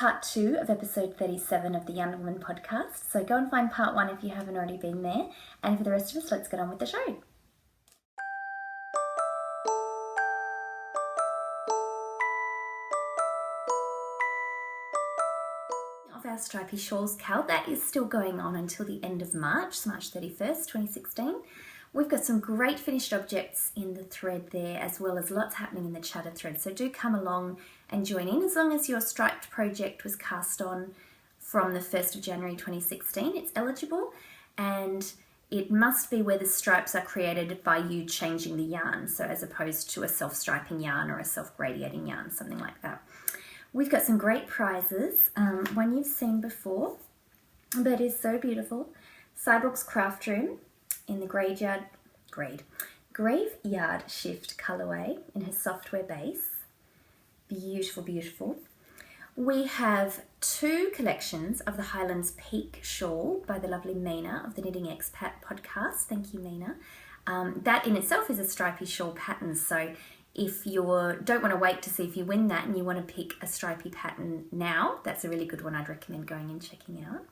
part 2 of episode 37 of the YarnderWoman podcast. So go and find part 1 if you haven't already been there. And for the rest of us, let's get on with the show. Of our stripy shawls count, that is still going on until the end of March, March 31st, 2016. We've got some great finished objects in the thread there, as well as lots happening in the chatter thread. So do come along and join in. As long as your striped project was cast on from the 1st of January 2016, it's eligible, and it must be where the stripes are created by you changing the yarn, so as opposed to a self-striping yarn or a self-gradiating yarn, something like that. We've got some great prizes, one you've seen before, but is so beautiful. Cyborg's Craft Room in the Graveyard Shift colourway in her software base. Beautiful, beautiful. We have 2 collections of the Highlands Peak shawl by the lovely Mina of the Knitting Expat podcast. Thank you, Mina. That in itself is a stripy shawl pattern, so if you don't want to wait to see if you win that and you want to pick a stripy pattern now, that's a really good one I'd recommend going and checking out.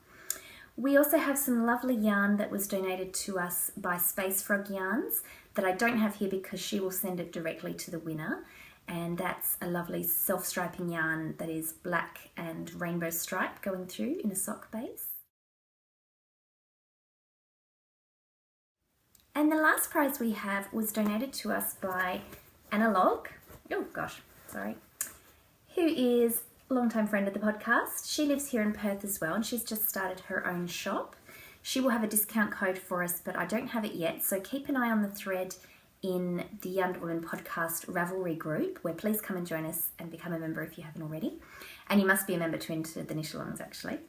We also have some lovely yarn that was donated to us by Space Frog Yarns that I don't have here because she will send it directly to the winner. And that's a lovely self-striping yarn that is black and rainbow stripe going through in a sock base. And the last prize we have was donated to us by Analog, who is a long-time friend of the podcast. She lives here in Perth as well, and she's just started her own shop. She will have a discount code for us, but I don't have it yet, so keep an eye on the thread in the YarnderWoman podcast Ravelry group, where please come and join us and become a member if you haven't already. And you must be a member to enter the knit-alongs, actually.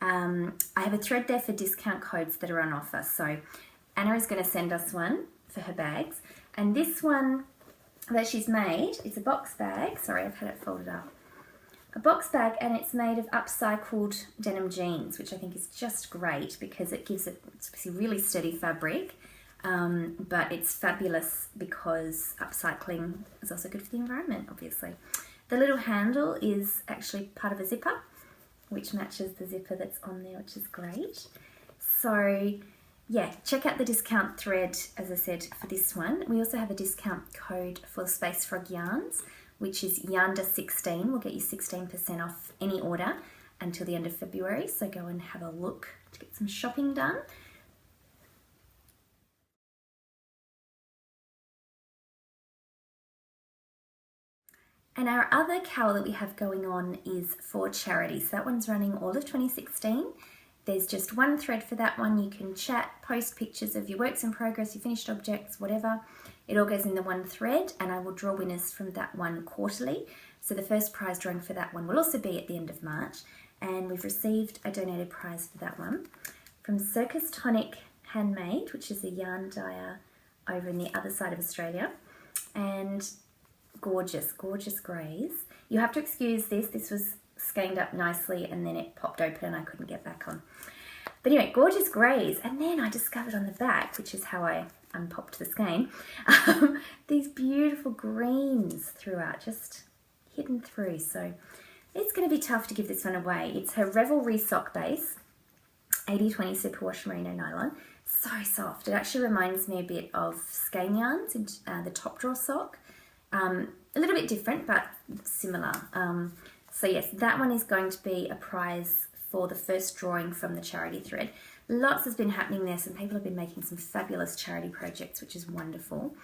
I have a thread there for discount codes that are on offer, so Anna is going to send us one for her bags, and this one that she's made is a box bag. Sorry, I've had it folded up. A box bag, and it's made of upcycled denim jeans, which I think is just great because it gives it a really sturdy fabric, but it's fabulous because upcycling is also good for the environment, obviously. The little handle is actually part of a zipper, which matches the zipper that's on there, which is great. So yeah, check out the discount thread, as I said, for this one. We also have a discount code for Space Frog Yarns, which is YarnderWoman16. We'll get you 16% off any order until the end of February, so go and have a look to get some shopping done. And our other cowl that we have going on is for charity. So that one's running all of 2016. There's just one thread for that one. You can chat, post pictures of your works in progress, your finished objects, whatever. It all goes in the one thread, and I will draw winners from that one quarterly. So the first prize drawing for that one will also be at the end of March. And we've received a donated prize for that one from Circus Tonic Handmade, which is a yarn dyer over in the other side of Australia. And gorgeous, gorgeous greys. You have to excuse this. This was skeined up nicely and then it popped open and I couldn't get back on. But anyway, gorgeous greys. And then I discovered on the back, which is how I unpopped the skein, these beautiful greens throughout, just hidden through. So it's going to be tough to give this one away. It's her Revelry sock base, 80/20 superwash merino nylon. So soft. It actually reminds me a bit of skein yarns in the top drawer sock. A little bit different, but similar. So yes, that one is going to be a prize for the first drawing from the charity thread. Lots has been happening there. Some people have been making some fabulous charity projects, which is wonderful.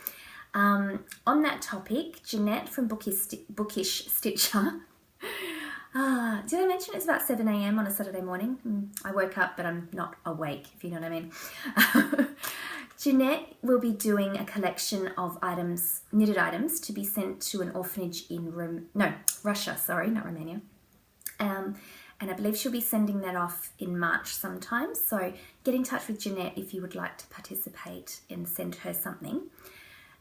On that topic, Jeanette from Bookish Stitcher. Did I mention it's about 7 a.m. on a Saturday morning? I woke up, but I'm not awake, if you know what I mean. Jeanette will be doing a collection of items, knitted items, to be sent to an orphanage in Russia, not Romania. And I believe she'll be sending that off in March sometime. So get in touch with Jeanette if you would like to participate and send her something.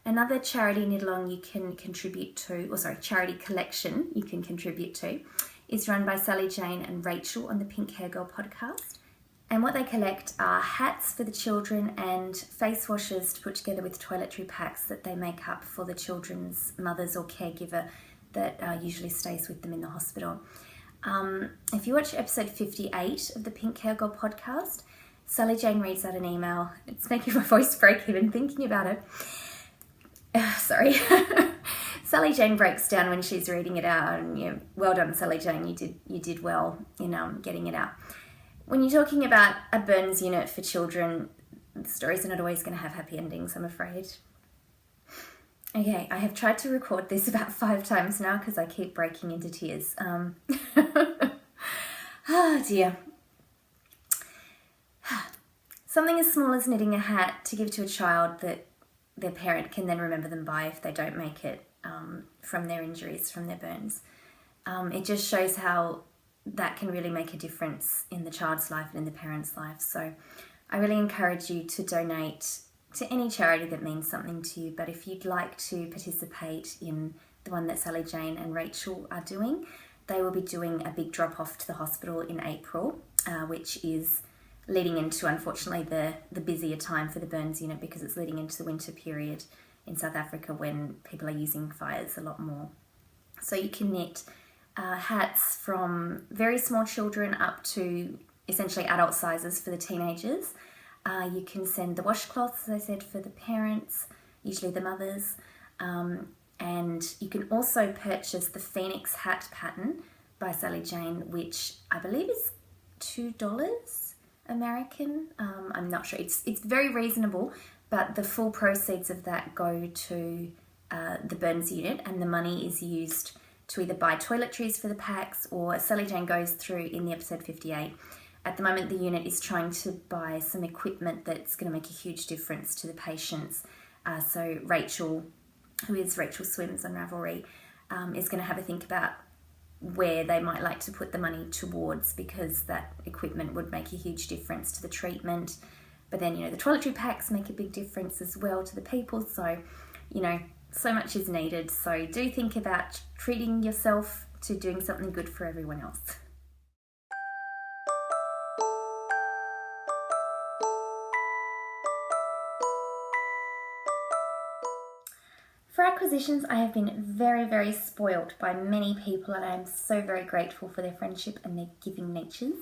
Another charity knit-along you can contribute to, charity collection you can contribute to, is run by Sally Jane and Rachel on the Pink Hair Girl podcast. And what they collect are hats for the children and face washes to put together with toiletry packs that they make up for the children's mothers or caregiver that usually stays with them in the hospital. If you watch episode 58 of the Pink Hair Girl podcast, Sally Jane reads out an email. It's making my voice break even thinking about it. Sorry. Sally Jane breaks down when she's reading it out, and well done, Sally Jane. You did well in getting it out. When you're talking about a burns unit for children, the stories are not always going to have happy endings, I'm afraid. Okay, I have tried to record this about 5 times now because I keep breaking into tears. Oh dear. Something as small as knitting a hat to give to a child that their parent can then remember them by if they don't make it from their injuries, from their burns. It just shows how that can really make a difference in the child's life and in the parent's life. So I really encourage you to donate to any charity that means something to you. But if you'd like to participate in the one that Sally Jane and Rachel are doing, they will be doing a big drop off to the hospital in April, which is leading into, unfortunately, the busier time for the burns unit because it's leading into the winter period in South Africa when people are using fires a lot more. So you can knit hats from very small children up to essentially adult sizes for the teenagers. You can send the washcloths, as I said, for the parents, usually the mothers. And you can also purchase the Phoenix hat pattern by Sally Jane, which I believe is $2 American. I'm not sure. It's very reasonable, but the full proceeds of that go to the burns unit, and the money is used to either buy toiletries for the packs, or Sally Jane goes through in the episode 58. At the moment, the unit is trying to buy some equipment that's going to make a huge difference to the patients. So Rachel, who is Rachel Swims on Ravelry, is going to have a think about where they might like to put the money towards, because that equipment would make a huge difference to the treatment. But then, the toiletry packs make a big difference as well to the people. So, so much is needed. So do think about treating yourself to doing something good for everyone else. For acquisitions, I have been very, very spoilt by many people, and I am so very grateful for their friendship and their giving natures.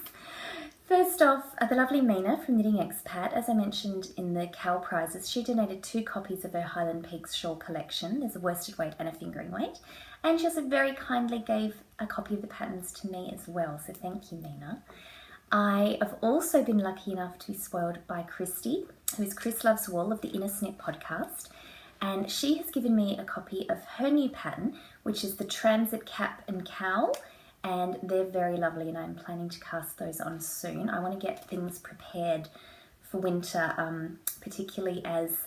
First off, the lovely Mina from Knitting Expat. As I mentioned in the Cal prizes, she donated 2 copies of her Highland Peaks shawl collection. There's a worsted weight and a fingering weight. And she also very kindly gave a copy of the patterns to me as well, so thank you, Mina. I have also been lucky enough to be spoiled by Christy, who is Chris Loves Wool of the Inner Snip podcast. And she has given me a copy of her new pattern, which is the Transit Cap and Cowl, and they're very lovely, and I'm planning to cast those on soon. I want to get things prepared for winter, particularly as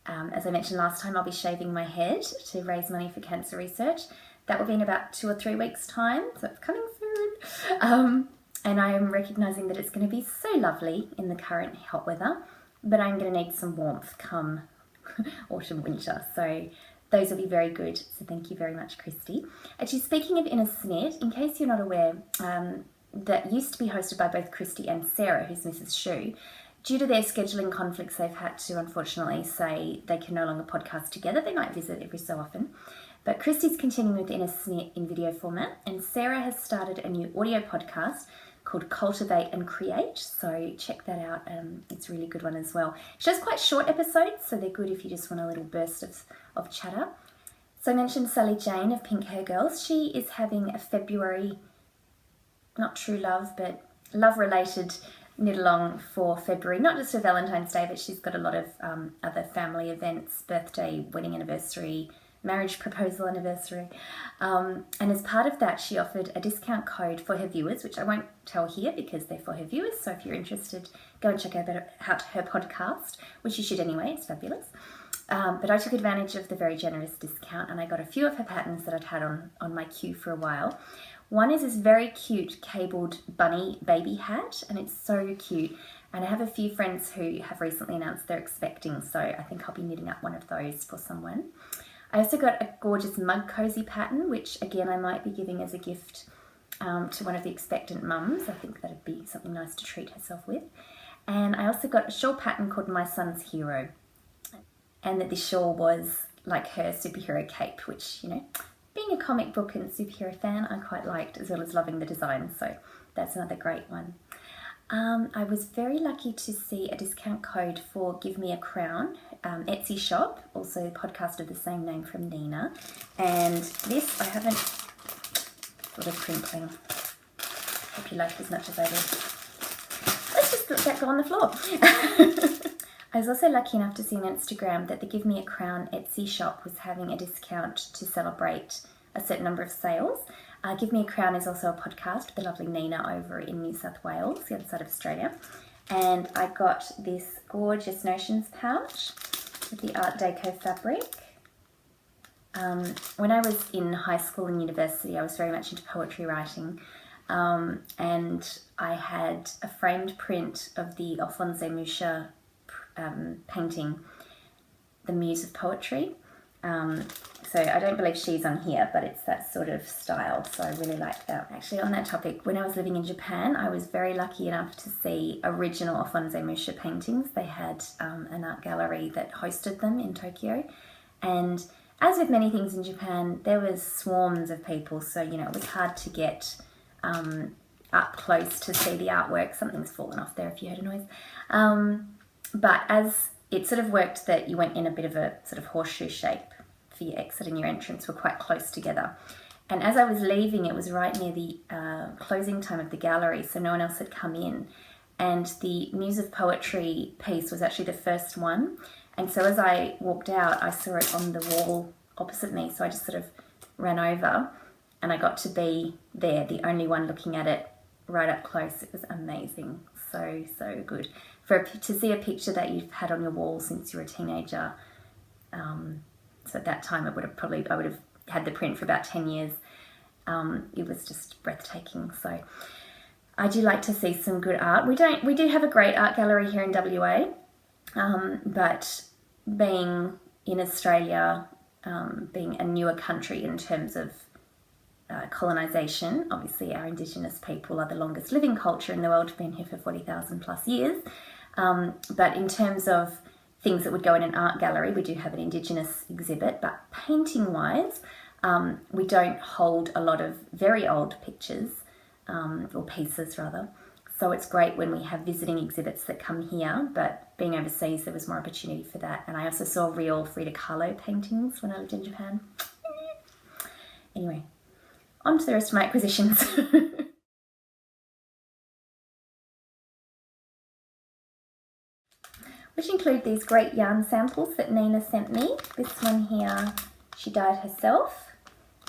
I mentioned last time, I'll be shaving my head to raise money for cancer research. That will be in about 2 or 3 weeks' time, so it's coming soon. And I am recognising that it's going to be so lovely in the current hot weather, but I'm going to need some warmth come autumn, winter. So those will be very good. So thank you very much, Christy. Actually, speaking of Inner Snit, in case you're not aware, that used to be hosted by both Christy and Sarah, who's Mrs. Shu. Due to their scheduling conflicts, they've had to unfortunately say they can no longer podcast together. They might visit every so often. But Christy's continuing with Inner Snit in video format, and Sarah has started a new audio podcast called Cultivate and Create, so check that out. It's a really good one as well. She does quite short episodes, so they're good if you just want a little burst of chatter. So I mentioned Sally Jane of Pink Hair Girls. She is having a February, not true love, but love-related knit-along for February, not just for Valentine's Day, but she's got a lot of other family events, birthday, wedding anniversary, marriage proposal anniversary. And as part of that, she offered a discount code for her viewers, which I won't tell here because they're for her viewers. So if you're interested, go and check out her podcast, which you should anyway. It's fabulous. But I took advantage of the very generous discount, and I got a few of her patterns that I'd had on my queue for a while. One is this very cute cabled bunny baby hat, and it's so cute. And I have a few friends who have recently announced they're expecting, so I think I'll be knitting up one of those for someone. I also got a gorgeous mug cozy pattern, which again I might be giving as a gift to one of the expectant mums. I think that'd be something nice to treat herself with. And I also got a shawl pattern called My Son's Hero, and that this shawl was like her superhero cape, which, bit being a comic book and superhero fan, I quite liked, as well as loving the design, so that's another great one. I was very lucky to see a discount code for Give Me a Crown, Etsy shop, also a podcast of the same name from Nina. And this, I haven't thought of crinkling. Hope you like it as much as I do. Let's just let that go on the floor. I was also lucky enough to see on Instagram that the Give Me a Crown Etsy shop was having a discount to celebrate a certain number of sales. Give Me a Crown is also a podcast with the lovely Nina over in New South Wales, the other side of Australia. And I got this gorgeous Notions pouch with the Art Deco fabric. When I was in high school and university, I was very much into poetry writing. And I had a framed print of the Alphonse Mucha painting, The Muse of Poetry. So I don't believe she's on here, but it's that sort of style, so I really like that. Actually, on that topic, when I was living in Japan, I was very lucky enough to see original Alphonse Mucha paintings. They had an art gallery that hosted them in Tokyo, and as with many things in Japan, there was swarms of people, so it was hard to get up close to see the artwork. Something's fallen off there if you heard a noise. But as it sort of worked that you went in a bit of a sort of horseshoe shape for your exit and your entrance were quite close together. And as I was leaving, it was right near the closing time of the gallery, so no one else had come in. And the Muse of Poetry piece was actually the first one. And so as I walked out, I saw it on the wall opposite me, so I just sort of ran over and I got to be there, the only one looking at it right up close. It was amazing. So, so good. To see a picture that you've had on your wall since you were a teenager. So at that time, I would have had the print for about 10 years. It was just breathtaking. So I do like to see some good art. We do have a great art gallery here in WA, but being in Australia, being a newer country in terms of colonisation, obviously our Indigenous people are the longest living culture in the world, been here for 40,000 plus years. But in terms of things that would go in an art gallery, we do have an Indigenous exhibit, but painting-wise, we don't hold a lot of very old pictures, or pieces rather. So it's great when we have visiting exhibits that come here, but being overseas, there was more opportunity for that. And I also saw real Frida Kahlo paintings when I lived in Japan. Anyway, on to the rest of my acquisitions. Which include these great yarn samples that Nina sent me. This one here, she dyed herself.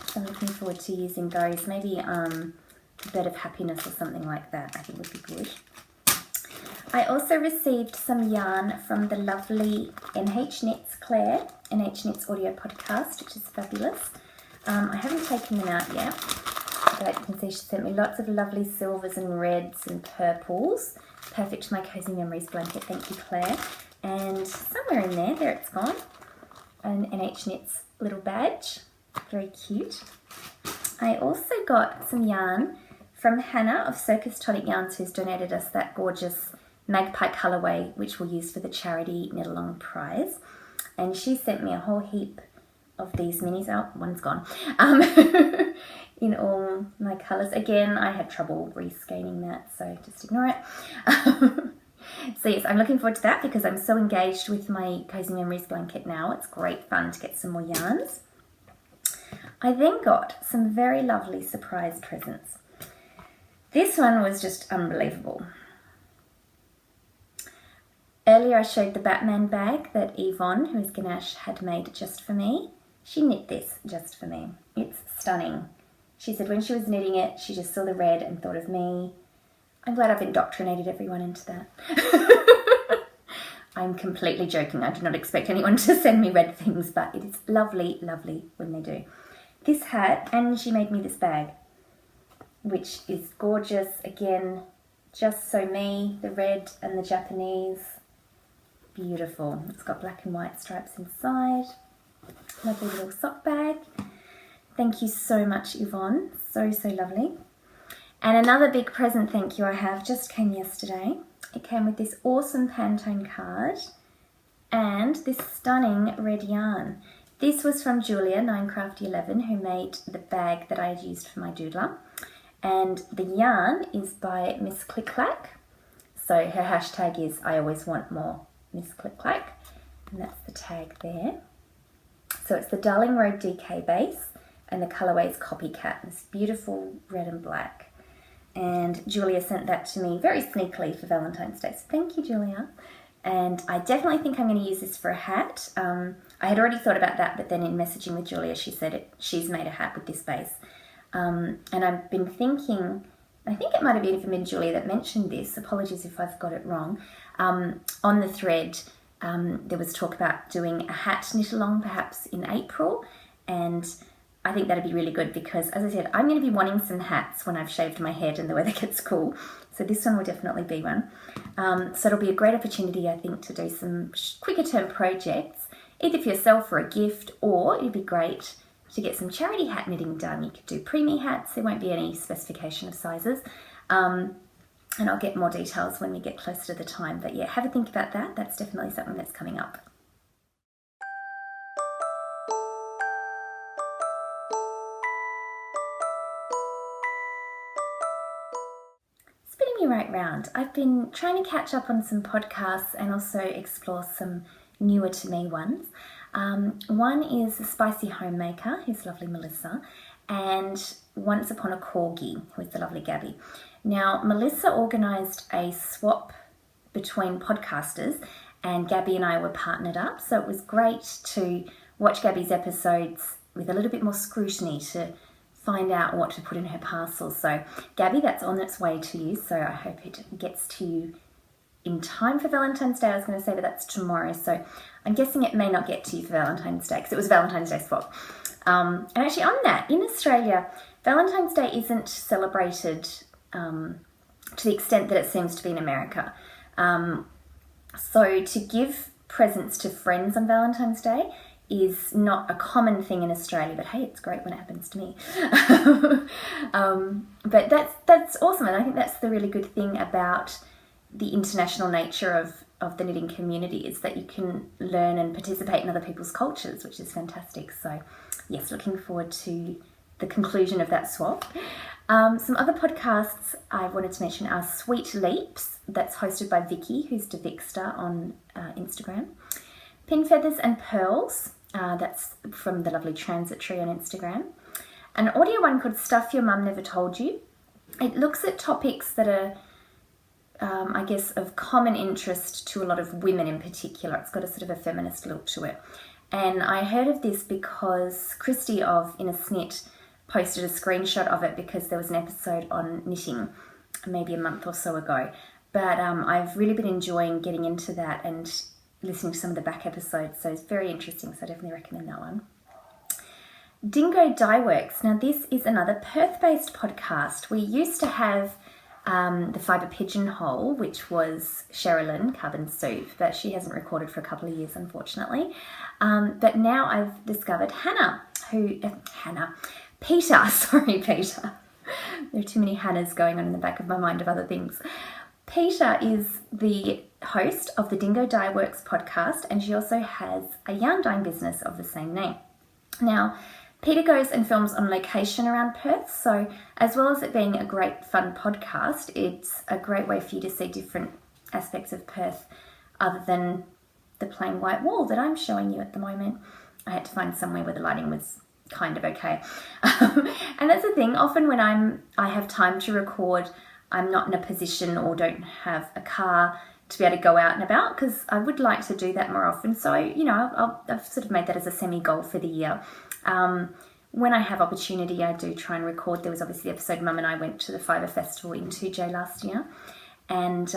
So I'm looking forward to using those. Maybe a Bed of Happiness or something like that, I think would be good. I also received some yarn from the lovely NH Knits Claire, NH Knits audio podcast, which is fabulous. I haven't taken them out yet, but you can see she sent me lots of lovely silvers and reds and purples. Perfect for my Cozy Memories blanket, thank you Claire. And somewhere in there it's gone, an NH Knits little badge, very cute. I also got some yarn from Hannah of Circus Tonic Yarns, who's donated us that gorgeous magpie colourway, which we'll use for the charity knit along prize. And she sent me a whole heap of these minis. Oh, one's gone. In all my colours. Again, I had trouble rescanning that, so just ignore it. So yes, I'm looking forward to that because I'm so engaged with my Cozy Memories blanket now. It's great fun to get some more yarns. I then got some very lovely surprise presents. This one was just unbelievable. Earlier I showed the Batman bag that Yvonne, who is Ganesh, had made just for me. She knit this just for me. It's stunning. She said when she was knitting it, she just saw the red and thought of me. I'm glad I've indoctrinated everyone into that. I'm completely joking. I do not expect anyone to send me red things, but it is lovely, lovely when they do. This hat, and she made me this bag, which is gorgeous. Again, just so me, the red and the Japanese. Beautiful. It's got black and white stripes inside. Lovely little sock bag. Thank you so much, Yvonne. So, so lovely. And another big present thank you I have just came yesterday. It came with this awesome Pantone card and this stunning red yarn. This was from Julia, 9crafty11, who made the bag that I had used for my doodler. And the yarn is by Miss Click Clack. So her hashtag is I always want more Miss Click Clack. And that's the tag there. So it's the Darling Road DK base and the colourway is Copycat. It's beautiful red and black. And Julia sent that to me very sneakily for Valentine's Day. So thank you, Julia. And I definitely think I'm going to use this for a hat. I had already thought about that, but then in messaging with Julia, she said she's made a hat with this base. And I've been thinking, I think it might have even been Julia that mentioned this, apologies if I've got it wrong, on the thread there was talk about doing a hat knit along perhaps in April, and I think that'd be really good because, as I said, I'm going to be wanting some hats when I've shaved my head and the weather gets cool, so this one will definitely be one. So it'll be a great opportunity, I think, to do some quicker term projects, either for yourself or a gift, or it'd be great to get some charity hat knitting done. You could do preemie hats, there won't be any specification of sizes, and I'll get more details when we get closer to the time. But yeah, have a think about that. That's definitely something that's coming up. Spinning me right round, I've been trying to catch up on some podcasts and also explore some newer to me ones. One is The Spicy Homemaker, who's lovely Melissa, and Once Upon a Corgi, who is the lovely Gabby. Now, Melissa organised a swap between podcasters and Gabby and I were partnered up, so it was great to watch Gabby's episodes with a little bit more scrutiny to find out what to put in her parcel. So Gabby, that's on its way to you, so I hope it gets to you in time for Valentine's Day. I was going to say, but that's tomorrow, so I'm guessing it may not get to you for Valentine's Day because it was a Valentine's Day swap. And actually on that, in Australia, Valentine's Day isn't celebrated to the extent that it seems to be in America. So to give presents to friends on Valentine's Day is not a common thing in Australia, but hey, it's great when it happens to me. But that's awesome, and I think that's the really good thing about the international nature of the knitting community, is that you can learn and participate in other people's cultures, which is fantastic. So yes, looking forward to the conclusion of that swap. Some other podcasts I wanted to mention are Sweet Leaps, that's hosted by Vicky, who's Devixter on Instagram. Pin Feathers and Pearls, that's from the lovely Transitory on Instagram. An audio one called Stuff Your Mum Never Told You. It looks at topics that are I guess of common interest to a lot of women in particular. It's got a sort of a feminist look to it. And I heard of this because Christy of In a Snit posted a screenshot of it because there was an episode on knitting maybe a month or so ago. But I've really been enjoying getting into that and listening to some of the back episodes, so it's very interesting, so I definitely recommend that one. Dingo Dye Works. Now this is another Perth-based podcast. We used to have the Fibre Pigeonhole, which was Sherilyn Carbon Soup, but she hasn't recorded for a couple of years, unfortunately. But now I've discovered Peter. There are too many Hannahs going on in the back of my mind of other things. Peter is the host of the Dingo Dye Works podcast, and she also has a yarn dyeing business of the same name. Now, Peter goes and films on location around Perth, so as well as it being a great fun podcast, it's a great way for you to see different aspects of Perth other than the plain white wall that I'm showing you at the moment. I had to find somewhere where the lighting was kind of okay. And that's the thing, often when I have time to record, I'm not in a position or don't have a car to be able to go out and about, because I would like to do that more often. So, I've sort of made that as a semi-goal for the year. When I have opportunity, I do try and record. There was obviously the episode Mum and I went to the Fibre Festival in 2J last year. And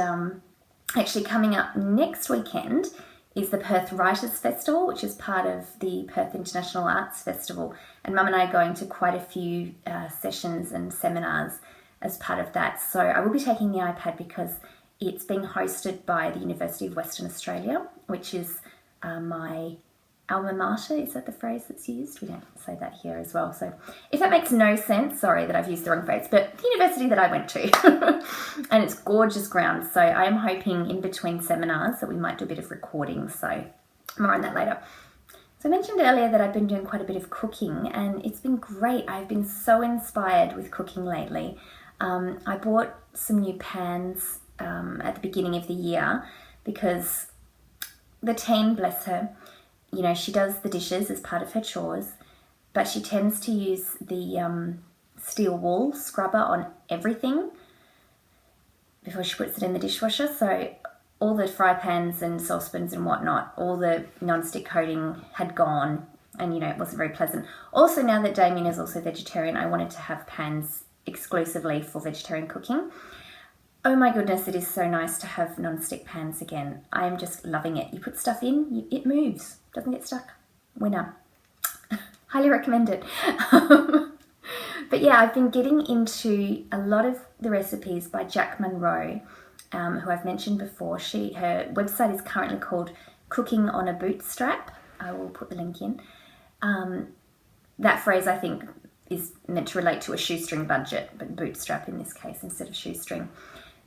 actually coming up next weekend is the Perth Writers' Festival, which is part of the Perth International Arts Festival. And Mum and I are going to quite a few sessions and seminars as part of that. So I will be taking the iPad because it's being hosted by the University of Western Australia, which is my alma mater. Is that the phrase that's used? We don't say that here as well. So if that makes no sense, sorry that I've used the wrong phrase, but the university that I went to. And it's gorgeous ground. So I am hoping in between seminars that we might do a bit of recording. So more on that later. So I mentioned earlier that I've been doing quite a bit of cooking, and it's been great. I've been so inspired with cooking lately. I bought some new pans at the beginning of the year because the team, bless her, you know, she does the dishes as part of her chores, but she tends to use the steel wool scrubber on everything before she puts it in the dishwasher. So all the fry pans and saucepans and whatnot, all the non-stick coating had gone, and you know, it wasn't very pleasant. Also, now that Damien is also vegetarian, I wanted to have pans exclusively for vegetarian cooking. Oh my goodness, it is so nice to have non-stick pans again. I am just loving it. You put stuff in, it moves, doesn't get stuck. Winner. Highly recommend it. But yeah, I've been getting into a lot of the recipes by Jack Monroe, who I've mentioned before. Her website is currently called Cooking on a Bootstrap. I will put the link in. That phrase, I think, is meant to relate to a shoestring budget, but bootstrap in this case instead of shoestring.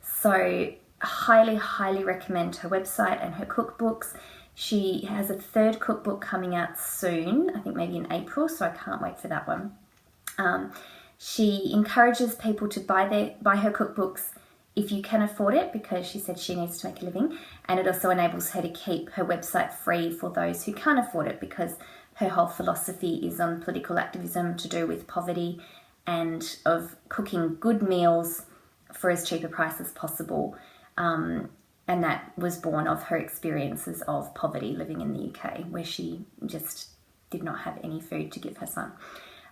So highly, highly recommend her website and her cookbooks. She has a third cookbook coming out soon, I think maybe in April, so I can't wait for that one. She encourages people to buy her cookbooks if you can afford it, because she said she needs to make a living, and it also enables her to keep her website free for those who can't afford it, because her whole philosophy is on political activism to do with poverty and of cooking good meals for as cheap a price as possible. And that was born of her experiences of poverty living in the UK, where she just did not have any food to give her son.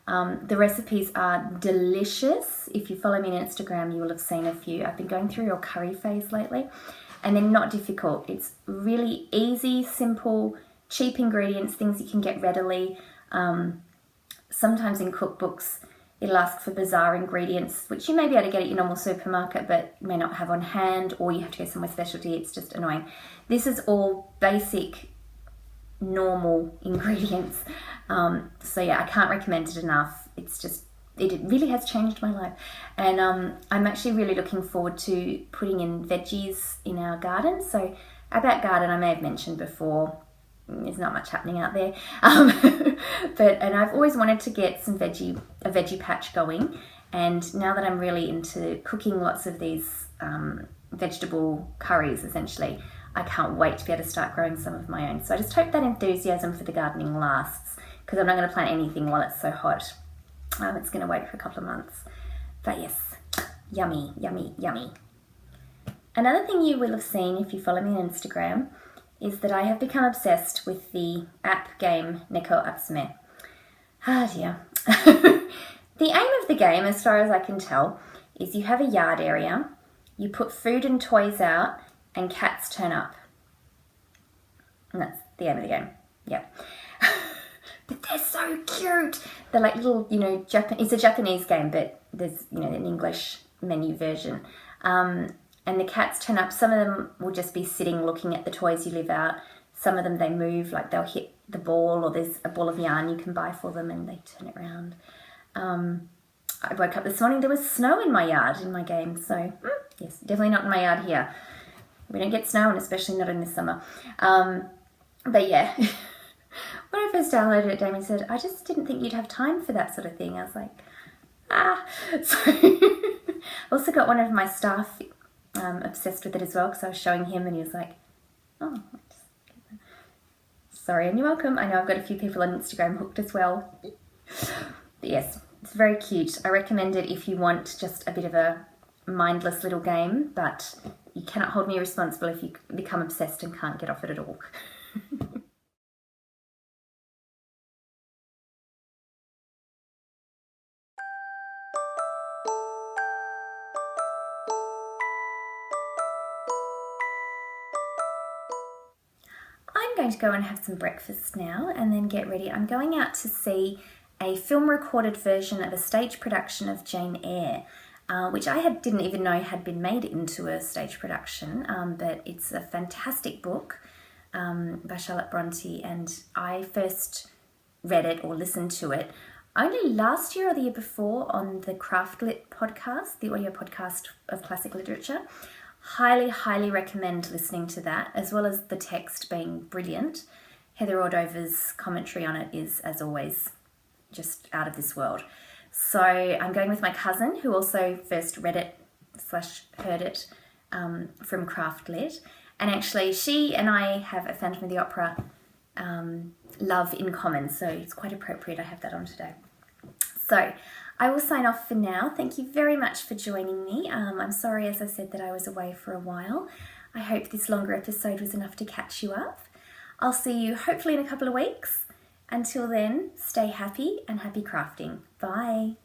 The recipes are delicious. If you follow me on Instagram, you will have seen a few. I've been going through your curry phase lately, and they're not difficult. It's really easy, simple, cheap ingredients, things you can get readily. Sometimes in cookbooks, it'll ask for bizarre ingredients, which you may be able to get at your normal supermarket, but may not have on hand, or you have to go somewhere specialty. It's just annoying. This is all basic, normal ingredients. So yeah, I can't recommend it enough. It really has changed my life. And I'm actually really looking forward to putting in veggies in our garden. So about garden, I may have mentioned before, there's not much happening out there. And I've always wanted to get a veggie patch going. And now that I'm really into cooking lots of these vegetable curries, essentially, I can't wait to be able to start growing some of my own. So I just hope that enthusiasm for the gardening lasts, because I'm not going to plant anything while it's so hot. It's going to wait for a couple of months. But yes, yummy, yummy, yummy. Another thing you will have seen if you follow me on Instagram is that I have become obsessed with the app game Neko Atsume. Ah dear. The aim of the game, as far as I can tell, is you have a yard area, you put food and toys out, and cats turn up. And that's the aim of the game. Yeah. But they're so cute. They're like little, it's a Japanese game, but there's, an English menu version. And the cats turn up. Some of them will just be sitting looking at the toys you leave out. Some of them, they move, like they'll hit the ball, or there's a ball of yarn you can buy for them and they turn it around. I woke up this morning, there was snow in my yard in my game. So, yes, definitely not in my yard here. We don't get snow, and especially not in the summer. But yeah, when I first downloaded it, Damien said, I just didn't think you'd have time for that sort of thing. I was like, So I also got one of my staff obsessed with it as well, because I was showing him and he was like, oh, sorry, and you're welcome. I know I've got a few people on Instagram hooked as well. But yes, it's very cute. I recommend it if you want just a bit of a mindless little game, but you cannot hold me responsible if you become obsessed and can't get off it at all. I'm going to go and have some breakfast now and then get ready. I'm going out to see a film recorded version of a stage production of Jane Eyre, which I didn't even know had been made into a stage production, but it's a fantastic book by Charlotte Bronte, and I first read it or listened to it only last year or the year before on the Craftlit podcast, the audio podcast of classic literature. Highly, highly recommend listening to that, as well as the text being brilliant. Heather Ordover's commentary on it is, as always, just out of this world. So I'm going with my cousin, who also first read it / heard it from Craft Lit. And actually she and I have a Phantom of the Opera love in common, so it's quite appropriate I have that on today. So I will sign off for now. Thank you very much for joining me. I'm sorry, as I said, that I was away for a while. I hope this longer episode was enough to catch you up. I'll see you hopefully in a couple of weeks. Until then, stay happy and happy crafting. Bye.